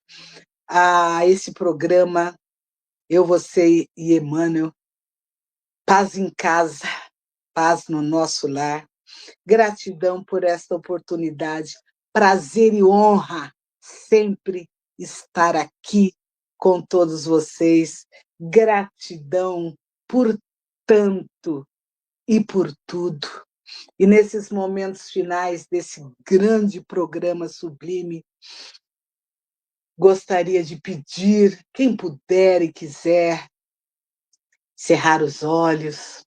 a esse programa, eu, você e Emmanuel, paz em casa, paz no nosso lar. Gratidão por esta oportunidade, prazer e honra sempre estar aqui com todos vocês. Gratidão por tanto e por tudo. E nesses momentos finais desse grande programa sublime, gostaria de pedir, quem puder e quiser, cerrar os olhos,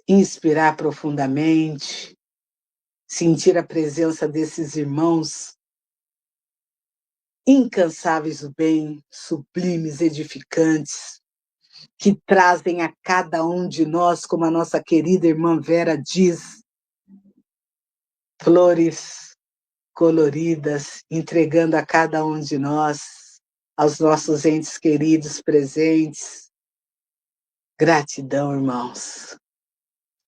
inspirar profundamente sentir a presença desses irmãos incansáveis do bem, sublimes, edificantes, que trazem a cada um de nós, como a nossa querida irmã Vera diz, flores coloridas, entregando a cada um de nós, aos nossos entes queridos presentes. Gratidão, irmãos.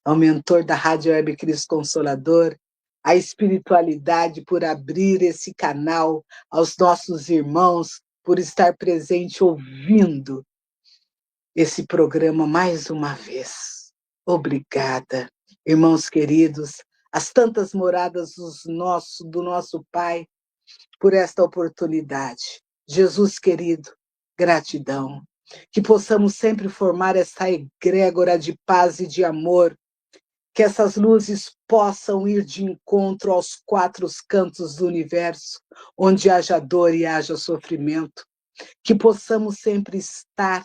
Ao mentor da Rádio Web Cristo Consolador, a espiritualidade por abrir esse canal aos nossos irmãos, por estar presente ouvindo esse programa mais uma vez. Obrigada, irmãos queridos, as tantas moradas do nosso Pai, por esta oportunidade. Jesus querido, gratidão. Que possamos sempre formar essa egrégora de paz e de amor, que essas luzes possam ir de encontro aos 4 cantos do universo, onde haja dor e haja sofrimento, que possamos sempre estar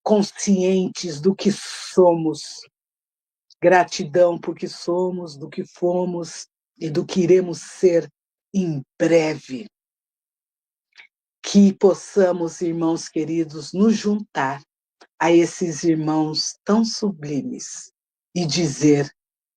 conscientes do que somos. Gratidão porque somos, do que fomos e do que iremos ser em breve. Que possamos, irmãos queridos, nos juntar a esses irmãos tão sublimes e dizer: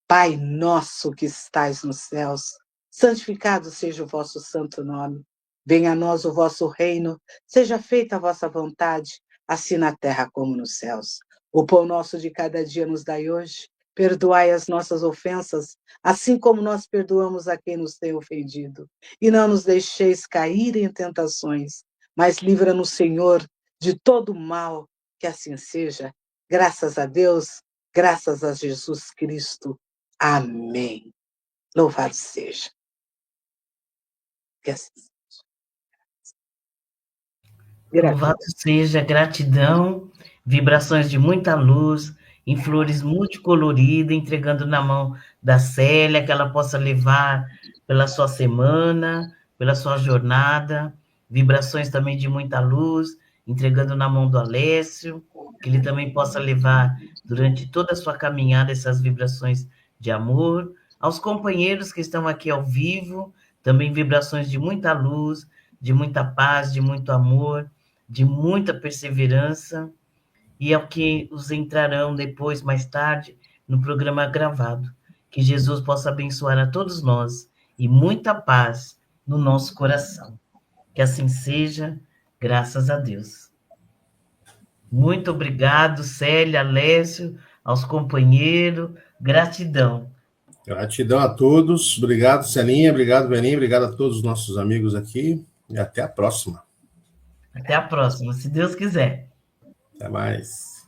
Pai nosso que estais nos céus, santificado seja o vosso santo nome. Venha a nós o vosso reino, seja feita a vossa vontade, assim na terra como nos céus. O pão nosso de cada dia nos dai hoje. Perdoai as nossas ofensas, assim como nós perdoamos a quem nos tem ofendido. E não nos deixeis cair em tentações, mas livra-nos, Senhor, de todo mal, que assim seja. Graças a Deus, graças a Jesus Cristo. Amém. Louvado seja. Que assim seja. Louvado seja, gratidão, vibrações de muita luz, em flores multicoloridas, entregando na mão da Célia, que ela possa levar pela sua semana, pela sua jornada, vibrações também de muita luz, entregando na mão do Alessio, que ele também possa levar durante toda a sua caminhada essas vibrações de amor, aos companheiros que estão aqui ao vivo, também vibrações de muita luz, de muita paz, de muito amor, de muita perseverança, e ao que os entrarão depois, mais tarde, no programa gravado. Que Jesus possa abençoar a todos nós e muita paz no nosso coração. Que assim seja, graças a Deus. Muito obrigado, Célia, Alessio, aos companheiros, gratidão. Gratidão a todos, obrigado, Celinha, obrigado, Beninho, obrigado a todos os nossos amigos aqui, e até a próxima. Até a próxima, se Deus quiser. Até mais.